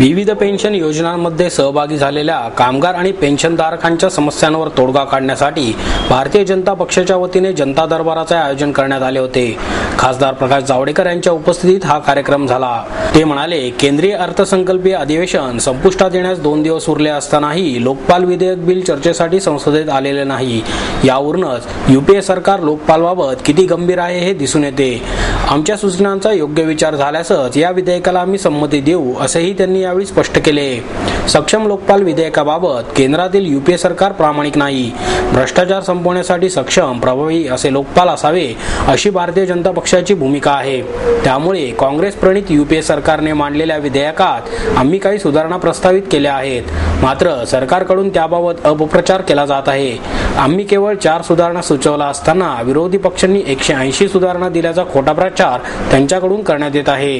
विविध पेन्शन योजनांमध्ये सहभागी झालेल्या कामगार आणि पेन्शनधारकांच्या समस्यांवर तोडगा काढण्यासाठी भारतीय जनता पक्षाच्या वतीने जनता दरबाराचे आयोजन करण्यात आले होते। खासदार प्रकाश जावडेकर यांच्या उपस्थितीत हा कार्यक्रम झाला। ते म्हणाले, केंद्रीय अर्थसंकल्पीय अधिवेशन संपुष्टात येण्यास 2 दिवस उरले असतानाही लोकपाल विधेयक बिल चर्चेसाठी संसदेत आलेले नाही। यावरूनच यूपीए सरकार लोकपालबाबत किती गंभीर आहे हे दिसून येते। आमच्या सूचनांचा योग्य विचार झाल्यासच या विधेयकाला आम्ही संमती देऊ, असेही त्यांनी यावेळी स्पष्ट केले। सक्षम लोकपाल विधेयकाबाबत केंद्रातील यूपीए सरकार प्रामाणिक नाही। भ्रष्टाचार संपवण्यासाठी सक्षम, प्रभावी असे लोकपाल असावे, अशी भारतीय जनता पक्षाची भूमिका आहे। त्यामुळे काँग्रेस प्रणित यूपीए सरकारने मांडलेल्या विधेयकात आम्ही काही सुधारणा प्रस्तावित केल्या आहेत। मात्र सरकारकडून त्याबाबत अपप्रचार केला जात आहे। आम्ही केवळ 4 सुधारणा सुचवल्या असताना विरोधी पक्षांनी 180 सुधारणा दिल्याचा खोटा प्रचार त्यांच्याकडून करण्यात येत आहे।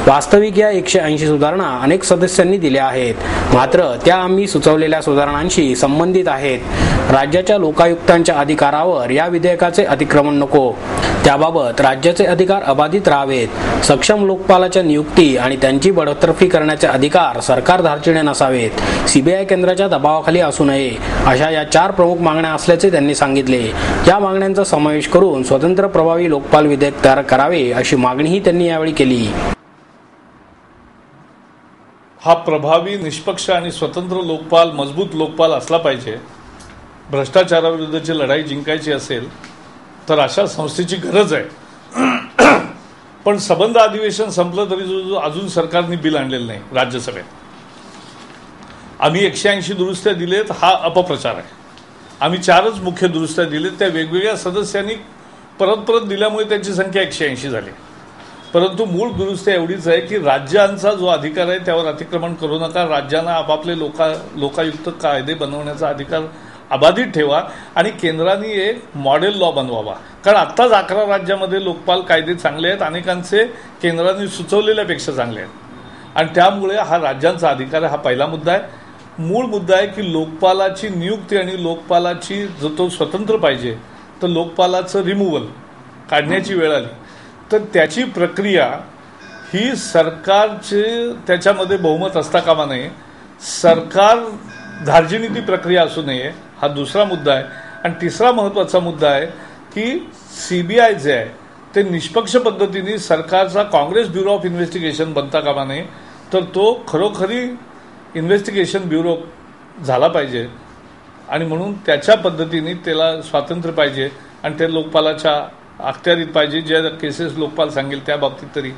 वास्तविक या 180 सुधारणा अनेक सदस्यांनी दिल्या आहेत, मात्र त्या आम्ही सुचवलेल्या सुधारणांशी संबंधित आहेत। राज्याच्या लोकायुक्तांच्या अधिकारावर या विधेयकाचे अतिक्रमण नको। त्याबाबत राज्याचे अधिकार अबाधित राहावेत। सक्षम लोकपालाच्या नियुक्ती आणि त्यांची बडतर्फी करण्याचे अधिकार सरकार धार्जिणे नसावेत। सीबीआय केंद्राच्या दबावाखाली असू नये, अशा या 4 प्रमुख मागण्या असल्याचे त्यांनी सांगितले। या मागण्यांचा समावेश करून स्वतंत्र प्रभावी लोकपाल विधेयक तयार करावे, अशी मागणीही त्यांनी यावेळी केली। हा प्रभावी, निष्पक्ष आणि स्वतंत्र लोकपाल, मजबूत लोकपाल असला पाहिजे। भ्रष्टाचाराविरुद्धची लढाई जिंकायची असेल तर अशा संस्थेची गरज आहे। पण संबंध अधिवेशन संपलं तरी अजून सरकारने बिल आणलेलं नाही राज्यसभेत। आम्ही 180 दुरुस्त्या दिलेत, हा अपप्रचार आहे। आम्ही 4च मुख्य दुरुस्त्या दिलेत, त्या वेगवेगळ्या सदस्यांनी परत दिल्यामुळे त्यांची संख्या 180 झाली। परंतु मूळ दुरुस्ती एवढीच आहे की राज्यांचा जो अधिकार आहे त्यावर अतिक्रमण करू नका। राज्यांना आपापले लोकायुक्त कायदे बनवण्याचा अधिकार अबाधित ठेवा आणि केंद्राने एक मॉडेल लॉ बनवावा। कारण आत्ताच 11 राज्यामध्ये लोकपाल कायदे चांगले आहेत, अनेकांचे केंद्राने सुचवलेल्यापेक्षा चांगले आहेत आणि त्यामुळे हा राज्यांचा अधिकार आहे। हा पहिला मुद्दा आहे। मूळ मुद्दा आहे की लोकपालाची नियुक्ती आणि लोकपालाची जो तो स्वतंत्र पाहिजे, तर लोकपालाचं रिमूव्हल काढण्याची वेळ आली तर त्याची प्रक्रिया ही सरकारचे त्याच्यामध्ये बहुमत असता कामा नये, सरकार धार्जिणी ती प्रक्रिया असू नये, हा दुसरा मुद्दा आहे। आणि तिसरा महत्त्वाचा मुद्दा आहे की सीबीआय जे आहे ते निष्पक्ष पद्धतीने सरकारचा काँग्रेस ब्युरो ऑफ इन्व्हेस्टिगेशन बनता कामा नये, तर तो खरोखरी इन्व्हेस्टिगेशन ब्युरो झाला पाहिजे आणि म्हणून त्याच्या पद्धतीने त्याला स्वातंत्र्य पाहिजे आणि ते लोकपालाच्या अखत्यारीत पाहिजे, ज्या केसेस लोकपाल सांगेल त्या बाबतीत तरी।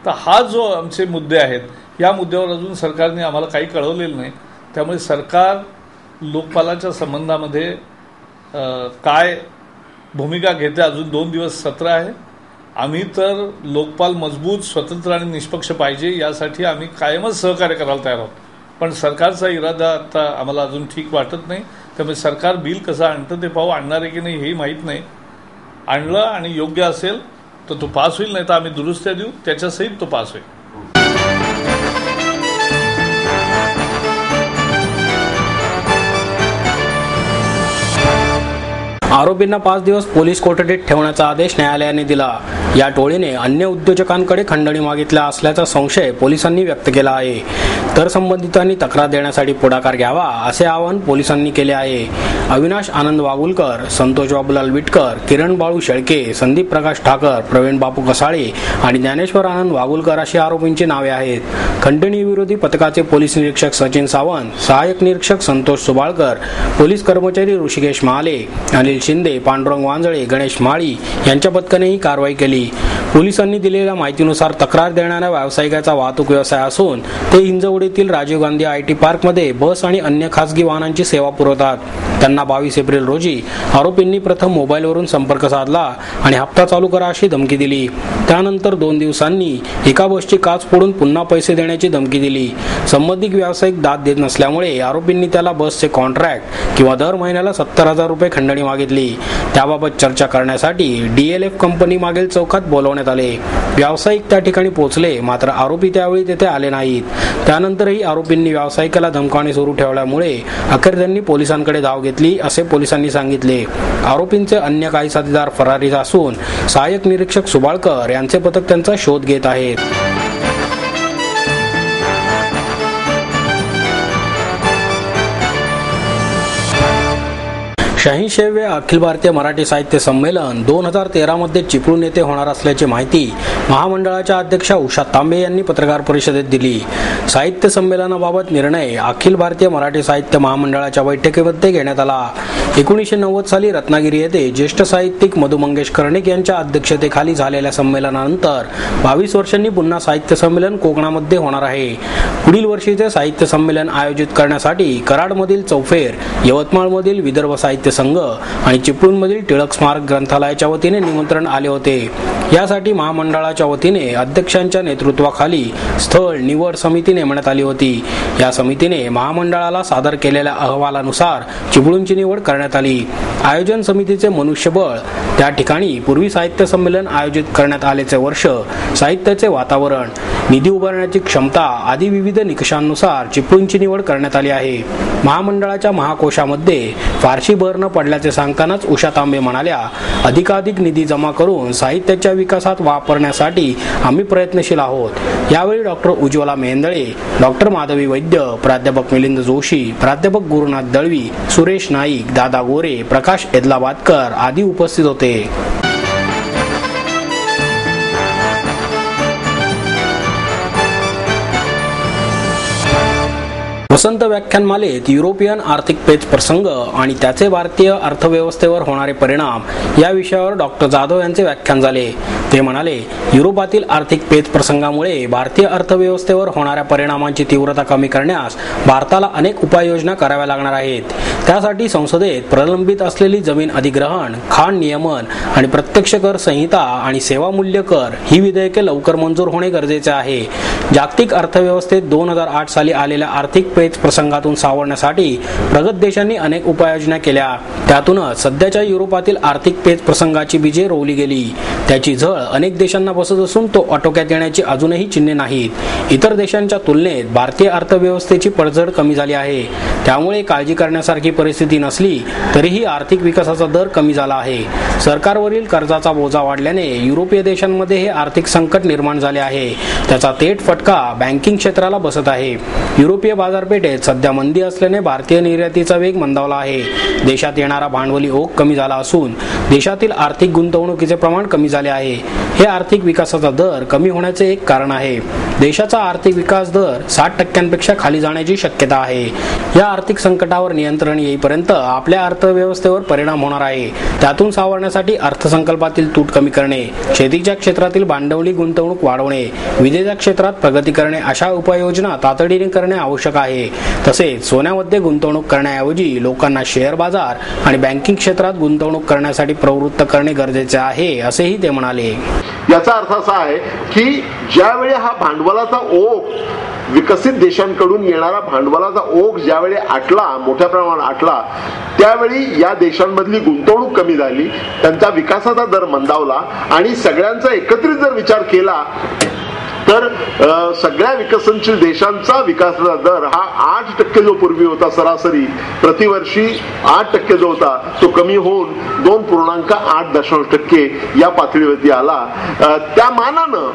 तर हा जो आमचे मुद्दे आहेत, या मुद्द्यावर अजून सरकारने आम्हाला काही कळवलेलं नाही। त्यामुळे सरकार लोकपालाच्या संबंधामध्ये काय भूमिका घेते, अजून 2 दिवस सत्र आहे। आम्ही तर लोकपाल मजबूत, स्वतंत्र आणि निष्पक्ष पाहिजे यासाठी आम्ही कायमच सहकार्य करायला तयार आहोत। पण सरकारचा इरादा आता आम्हाला अजून ठीक वाटत नाही। त्यामुळे सरकार बिल कसं आणतं ते पाहू, आणणार आहे की नाही हेही माहीत नाही। आणलं आणि योग्य असेल तर तो पास होईल, नाही तर आम्ही दुरुस्त्या देऊ, त्याच्यासहित तो पास होईल। आरोपींना 5 दिवस पोलीस कोठडीत ठेवण्याचा आदेश न्यायालयाने दिला। या टोळीने अन्य उद्योजकांकडे खंडणी मागितल्या असल्याचा संशय पोलिसांनी व्यक्त केला आहे। तर संबंधितांनी तक्रार देण्यासाठी पुढाकार घ्यावा, असे आवाहन पोलिसांनी केले आहे। अविनाश आनंद वागुलकर, संतोष बाबूलाल विटकर, किरण बाळू शेळके, संदीप प्रकाश ठाकर, प्रवीण बापू कसाळे आणि ज्ञानेश्वर आनंद वागुलकर अशी आरोपींची नावे आहेत। खंडणी विरोधी पथकाचे पोलीस निरीक्षक सचिन सावंत, सहाय्यक निरीक्षक संतोष सुबाळकर, पोलीस कर्मचारी ऋषिकेश महाले, अनिल शिंदे, पांडुरंग वांजळे, गणेश माळी यांच्या पथकाने ही कारवाई केली। पोलिसांनी दिलेल्या माहितीनुसार तक्रार देणाऱ्या व्यावसायिकाचा वाहतूक व्यवसाय असून ते हिंजवडीतील राजीव गांधी आयटी पार्कमध्ये बस आणि अन्य खासगी वाहनांची सेवा पुरवतात। त्यांना 22 एप्रिल रोजी आरोपींनी प्रथम मोबाईलवरून संपर्क साधला आणि हप्ता चालू करा अशी धमकी दिली। त्यानंतर 2 दिवसांनी एका बसची काच फोडून पुन्हा पैसे देण्याची धमकी दिली। संबंधित व्यावसायिक दाद देत नसल्यामुळे आरोपींनी त्याला बसचे कॉन्ट्रॅक्ट किंवा दर महिन्याला 70,000 रुपये खंडणी मागितली। त्याबाबत चर्चा करण्यासाठी DLF कंपनी मागील चौकात बोलवण्यात आले। व्यावसायिक त्या ठिकाणी पोहोचले, मात्र आरोपी त्यावेळी तेथे आले नाहीत। त्यानंतरही आरोपींनी व्यावसायिकाला धमकावणे सुरू ठेवल्यामुळे अखेर त्यांनी पोलिसांकडे धाव घेतली, असे पोलिसांनी सांगितले। आरोपींचे अन्य काही साथीदार फरारी असून सहाय्यक निरीक्षक सुबाळकर यांचे पथक त्यांचा शोध घेत आहेत। 86वे अखिल भारतीय मराठी साहित्य संमेलन 2013 मध्ये चिपळूण येथे होणार असल्याची माहिती महामंडळाच्या अध्यक्षा उषा तांबे यांनी पत्रकार परिषदेत दिली. साहित्य संमेलनाबाबत निर्णय अखिल भारतीय मराठी साहित्य महामंडळाच्या बैठकीमध्ये घेण्यात आला. 1990 साली रत्नागिरी येथे ज्येष्ठ साहित्यिक मधु मंगेश कर्णिक यांच्या अध्यक्षतेखाली झालेल्या संमेलनानंतर 22 वर्षांनी पुन्हा साहित्य संमेलन कोकणामध्ये होणार आहे. पुढील वर्षीचे साहित्य संमेलन आयोजित करण्यासाठी कराडमधील चौफेर, यवतमाळमधील विदर्भ साहित्य संघ आणि चिपळूणमधील टिळक स्मारक ग्रंथालयाच्या वतीने निमंत्रण आले होते. यासाठी महामंडळाच्या वतीने अध्यक्षांच्या नेतृत्वाखाली स्थळ निवड समिती नेमण्यात आली होती. या समितीने महामंडळाला सादर केलेल्या अहवालानुसार चिपळूणची निवड करण्यात आली. आयोजन समितीचे मनुष्यबळ, त्या ठिकाणी पूर्वी साहित्य संमेलन आयोजित करण्यात आलेचे वर्ष, साहित्याचे वातावरण, निधी उभारण्याची क्षमता आदी विविध निकषांनुसार चिपळूणची निवड करण्यात आली आहे. महामंडळाच्या महाकोशामध्ये फारशी भर न पडल्याचे सांगतानाच उषा तांबे म्हणाल्या, अधिकाधिक निधी जमा करून साहित्याच्या विकासात वापरण्यासाठी आम्ही प्रयत्नशील आहोत. यावेळी डॉक्टर उज्ज्वला मेंदळे, डॉक्टर माधवी वैद्य, प्राध्यापक मिलिंद जोशी, प्राध्यापक गुरुनाथ दळवी, सुरेश नाईक, दादा गोरे, प्रकाश एदलाबादकर आदी उपस्थित होते. वसंत व्याख्यानमालेत युरोपियन आर्थिक पेच प्रसंग आणि त्याचे भारतीय अर्थव्यवस्थेवर होणारे परिणाम या विषयावर डॉक्टर जाधव यांचे व्याख्यान झाले. ते म्हणाले, युरोपातील आर्थिक पेच प्रसंगामुळे भारतीय अर्थव्यवस्थेवर होणाऱ्या परिणामांची तीव्रता कमी करण्यास भारताला अनेक उपाययोजना कराव्या लागणार आहेत. त्यासाठी संसदेत प्रलंबित असलेली जमीन अधिग्रहण, खाण नियमन आणि प्रत्यक्ष कर संहिता आणि सेवा मूल्य कर ही विधेयके लवकर मंजूर होणे गरजेचे आहे. जागतिक अर्थव्यवस्थेत 2008 साली आलेल्या आर्थिक पेच प्रसंगातून सावरण्यासाठी प्रगत देशांनी अनेक उपाययोजना केल्या. त्यातूनच सध्याच्या युरोपातील आर्थिक पेच प्रसंगाची बीजे रोवली गेली. त्याची झळ अनेक देशांना बसत असून तो आटोक्यात येण्याची अजूनही चिन्हे नाहीत. इतर देशांच्या तुलनेत भारतीय अर्थव्यवस्थेची पडझड कमी झाली आहे. त्यामुळे काळजी करण्यासारखी परिस्थिती नसली तरीही आर्थिक विकासाचा दर कमी झाला आहे. सरकारवरील कर्जाचा बोजा वाढल्याने युरोपीय देशांमध्ये हे आर्थिक संकट निर्माण झाले आहे. त्याचा थेट फटका बँकिंग क्षेत्राला बसत आहे. युरोपीय बाजारपेठेत सध्या मंदी असल्याने भारतीय निर्यातीचा वेग मंदावला आहे. देशात येणारा भांडवली ओघ कमी झाला असून देशातील आर्थिक गुंतवणुकीचे प्रमाण कमी झाले आहे. हे आर्थिक विकासाचा दर कमी होण्याचे एक कारण आहे. देशाचा आर्थिक विकास दर 60% खाली जाण्याची शक्यता आहे. या आर्थिक संकटावर नियंत्रण येईपर्यंत आपल्या अर्थव्यवस्थेवर परिणाम होणार आहे. त्यातून सावरण्यासाठी अर्थसंकल्पातील तूट कमी करणे, शेतीच्या क्षेत्रातील भांडवली गुंतवणूक वाढवणे, विजेच्या क्षेत्रात प्रगती करणे अशा उपाययोजना तातडीने करणे आवश्यक आहे. तसेच सोन्यामध्ये गुंतवणूक करण्याऐवजी लोकांना शेअर बाजार आणि बँकिंग क्षेत्रात गुंतवणूक करण्यासाठी प्रवृत्त करणे गरजेचे आहे, असेही ते म्हणाले. याचा अर्थ असा आहे की ज्यावेळी हा भांडवलाचा ओघ, विकसित देशांकडून येणारा भांडवलाचा ओघ ज्यावेळी आटला, मोठ्या प्रमाणात आटला, त्यावेळी या देशांमधली गुंतवणूक कमी झाली, त्यांचा विकासाचा दर मंदावला आणि सगळ्यांचा एकत्रित जर विचार केला तर सगळ्या विकसनशील देशांचा विकासाचा दर हा 8% जो पूर्वी होता सरासरी प्रतिवर्षी 8% जो होता तो कमी होऊन 2.8% या पातळीवरती आला. त्या मानानं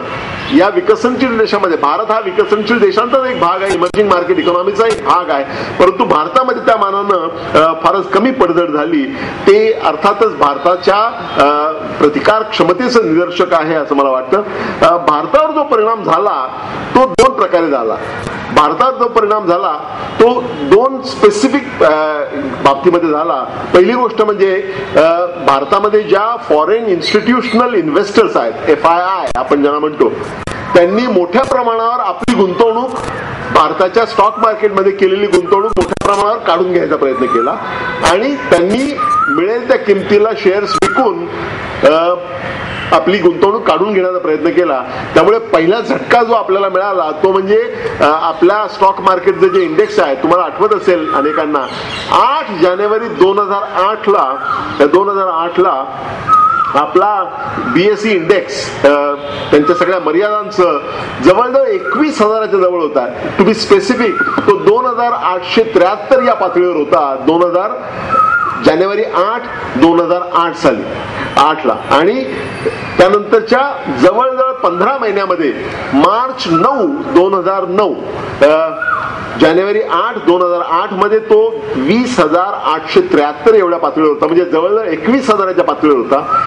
या विकसनशील देशामध्ये भारत हा विकसनशील देशांचाच एक भाग आहे, इमर्जिंग मार्केट इकॉनॉमीचा एक भाग आहे, परंतु भारतामध्ये त्या मानानं फारच कमी पडझड झाली. ते अर्थातच भारताच्या प्रतिकार क्षमतेचं निदर्शक आहे असं मला वाटतं. भारतावर जो परिणाम झाला तो 2 प्रकारे झाला. भारतात जो परिणाम झाला तो 2 स्पेसिफिक बाबतीमध्ये झाला. पहिली गोष्ट म्हणजे भारतामध्ये ज्या फॉरेन इन्स्टिट्यूशनल इन्व्हेस्टर्स आहेत, FII आपण ज्यांना म्हणतो, त्यांनी मोठ्या प्रमाणावर आपली गुंतवणूक, भारताच्या स्टॉक मार्केटमध्ये केलेली गुंतवणूक मोठ्या प्रमाणावर काढून घ्यायचा प्रयत्न केला आणि त्यांनी मिळेल त्या किमतीला शेअर्स विकून आपली गुंतवणूक काढून घेण्याचा प्रयत्न केला. त्यामुळे पहिला झटका जो आपल्याला मिळाला तो म्हणजे आपल्या स्टॉक मार्केटचे जे इंडेक्स आहे, तुम्हाला आठवत असेल अनेकांना, 8 जानेवारी 2008ला आपला BSE इंडेक्स त्यांच्या सगळ्या मर्यादांचं जवळजवळ 21,000च्या जवळ होता. टू बी स्पेसिफिक तो 2873 या पातळीवर होता जानेवारी 8, 2008 साली 8ला. आणि त्यानंतरच्या जवळजवळ 15 महिन्यामध्ये मार्च 9, 2009 जानेवारी 8, 2008 मध्ये तो 20,873 एवढ्या पातळीवर होता, म्हणजे जवळजवळ 21,000च्या पातळीवर होता.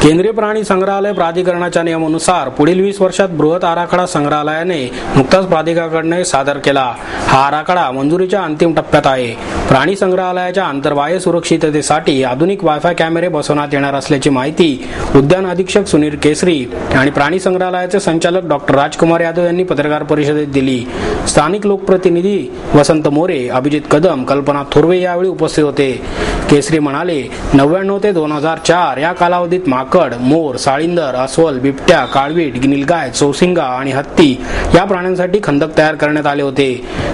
केंद्रीय प्राणी संग्रहालय प्राधिकरणाच्या नियमानुसार पुढील 20 वर्षात बृहत आराखडा संग्रहालयाने नुकताच प्राधिकरणाकडे सादर केला. हा आराखडा मंजुरीच्या अंतिम टप्प्यात आहे. प्राणी संग्रहालयाच्या आंतरबाह्य सुरक्षिततेसाठी आधुनिक वायफाय कॅमेरे बसवण्यात येणार असल्याची माहिती उद्यान अधीक्षक सुनील केसरी आणि प्राणी संग्रहालयाचे संचालक डॉक्टर राजकुमार यादव यांनी पत्रकार परिषदेत दिली. स्थानिक लोकप्रतिनिधी वसंत मोरे, अभिजित कदम, कल्पना थोरवे यावेळी उपस्थित होते. केसरी म्हणाले, 99 ते 2004 या कालावधीत माकड, मोर, साळींदर, अस्वल, बिबट्या, काळवीट, नीलगाय, चौसिंगा आणि हत्ती या प्राण्यांसाठी खंदक तयार करण्यात आले होते.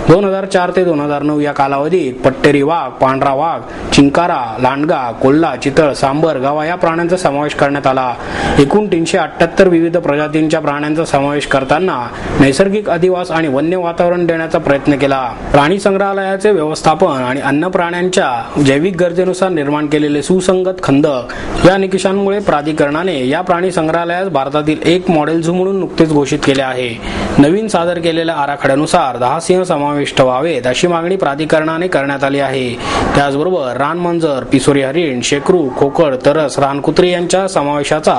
2004 ते 2009 या कालावधीत पट्टेरी वाघ, पांढरा वाघ, चिंकारा, लांडगा, कोल्हा, चितळ, सांबर, गवा या प्राण्यांचा समावेश करण्यात आला. एकूण 378 विविध प्रजातींच्या प्राण्यांचा समावेश करताना नैसर्गिक अधिवास आणि वन्य वातावरण देण्याचा प्रयत्न केला. प्राणी संग्रहालयाचे व्यवस्थापन आणि अन्न प्राण्यांच्या जैविक गरजेनुसार निर्माण केलेले सुसंगत खंदक या निकषांमुळे प्राधिकरणाने या प्राणी संग्रहालयास भारतातील एक मॉडेल झू म्हणून नुकतेच घोषित केले आहे. नवीन सादर केलेल्या आराखड्यानुसार 10 सिंह समाविष्ट व्हावेत अशी मागणी प्राधिकरणाने करण्यात आली आहे. त्याचबरोबर रानमांजर, पिसोरी हरिण, शेकरू, खोकड, तरस, रानकुत्री यांच्या समावेशाचा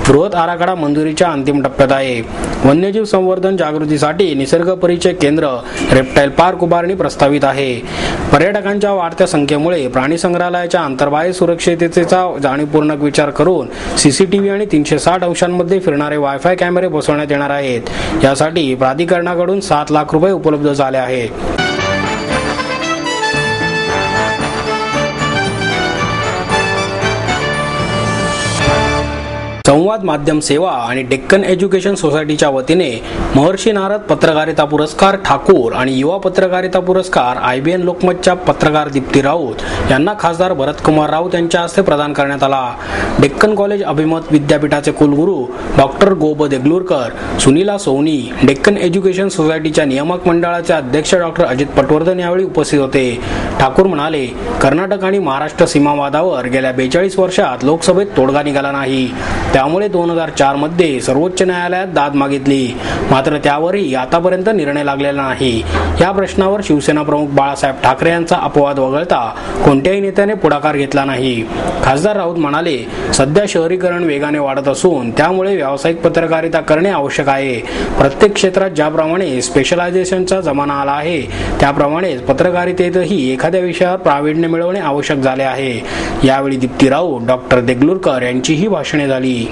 बृहत आराखडा मंजुरीच्या अंतिम टप्प्यात आहे. वन्यजीव संवर्धन जागृतीसाठी निसर्ग परिचय केंद्र, रेप्टाईल पार्क उभारणी प्रस्तावित आहे. पर्यटकांच्या वाढत्या संख्येमुळे प्राणी संग्रहालयाच्या आंतरबाह्य सुरक्षिततेचा जाणीवपूर्वक विचार करून सीसीटीव्ही आणि 360 अंशांमध्ये फिरणारे वायफाय कॅमेरे बसवण्यात येणार आहेत. यासाठी प्राधिकरणाकडून 7 लाख रुपये उपलब्ध झाले आहेत. संवाद माध्यम सेवा आणि डेक्कन एज्युकेशन सोसायटीच्या वतीने महर्षी नारद पत्रकारिता पुरस्कार ठाकूर आणि युवा पत्रकारिता पुरस्कार IBN लोकमतच्या पत्रकार दीप्ती राऊत यांना खासदार भरतकुमार राऊत यांच्या हस्ते प्रदान करण्यात आला. डेक्कन कॉलेज अभिमत विद्यापीठाचे कुलगुरू डॉक्टर गोब देगलूरकर, सुनीला सोनी, डेक्कन एज्युकेशन सोसायटीच्या नियामक मंडळाचे अध्यक्ष डॉक्टर अजित पटवर्धन यावेळी उपस्थित होते. ठाकूर म्हणाले, कर्नाटक आणि महाराष्ट्र सीमावादावर गेल्या 42 वर्षात लोकसभेत तोडगा निघाला नाही. त्यामुळे 2004 मध्ये सर्वोच्च न्यायालयात दाद मागितली, मात्र त्यावरही आतापर्यंत निर्णय लागलेला नाही. या प्रश्नावर शिवसेना प्रमुख बाळासाहेब ठाकरे यांचा अपवाद वगळता कोणत्याही नेत्याने पुढाकार घेतला नाही. खासदार राऊत म्हणाले, सध्या शहरीकरण वेगाने वाढत असून त्यामुळे व्यावसायिक पत्रकारिता करणे आवश्यक आहे. प्रत्येक क्षेत्रात ज्याप्रमाणे स्पेशलायझेशनचा जमाना आला आहे त्याप्रमाणेच पत्रकारितेतही एखाद्या विषयावर प्रावीण्य मिळवणे आवश्यक झाले आहे. यावेळी दीप्ती राऊत, डॉक्टर देगलूरकर यांचीही भाषणे झाली.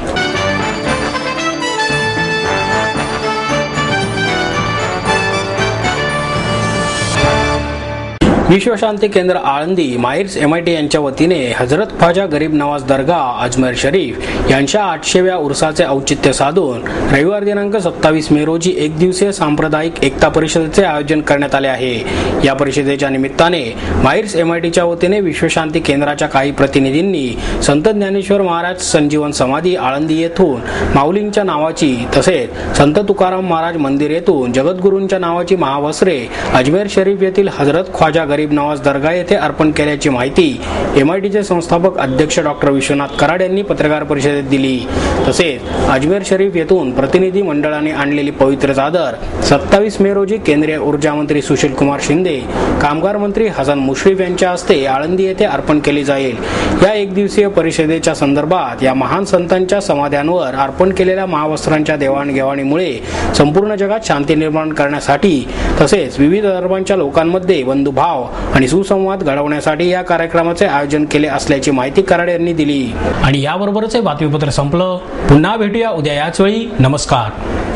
विश्वशांती केंद्र आळंदी, माईर्स MIT यांच्या वतीने हजरत ख्वाजा गरीब नवाज दर्गाह अजमेर शरीफ यांच्या 800व्या उर्साचे औचित्य साधून रविवार दिनांक 27 मे रोजी एक दिवसीय सांप्रदायिक एकता परिषदेचे आयोजन करण्यात आले आहे. या परिषदेच्या निमित्ताने माईर्स MITच्या वतीने विश्वशांती केंद्राच्या काही प्रतिनिधींनी संत ज्ञानेश्वर महाराज संजीवन समाधी आळंदी येथून माऊलींच्या नावाची तसेच संत तुकाराम महाराज मंदिर येथून जगद्गुरूंच्या नावाची महावस्त्रे अजमेर शरीफ येथील हजरत ख्वाजा गरीब नवाज दर्गाह येथे अर्पण केल्याची माहिती MITचे संस्थापक अध्यक्ष डॉक्टर विश्वनाथ कराड यांनी पत्रकार परिषदेत दिली. तसेच अजमेर शरीफ येथून प्रतिनिधी मंडळाने आणलेली पवित्र चादर 27 मे रोजी केंद्रीय ऊर्जा मंत्री सुशील कुमार शिंदे, कामगार मंत्री हसन मुश्रीफ यांच्या हस्ते आळंदी येथे अर्पण केली जाईल. या एक दिवसीय परिषदेच्या संदर्भात या महान संतांच्या समाध्यांवर अर्पण केलेल्या महावस्त्रांच्या देवाणघेवाणीमुळे संपूर्ण जगात शांती निर्माण करण्यासाठी तसेच विविध धर्मांच्या लोकांमध्ये बंधुभाव आणि सुसंवाद घडवण्यासाठी या कार्यक्रमाचे आयोजन केले असल्याची माहिती कराड यांनी दिली. आणि याबरोबरच हे बातमीपत्र संपलं. पुन्हा भेटूया उद्या याच वेळी. नमस्कार.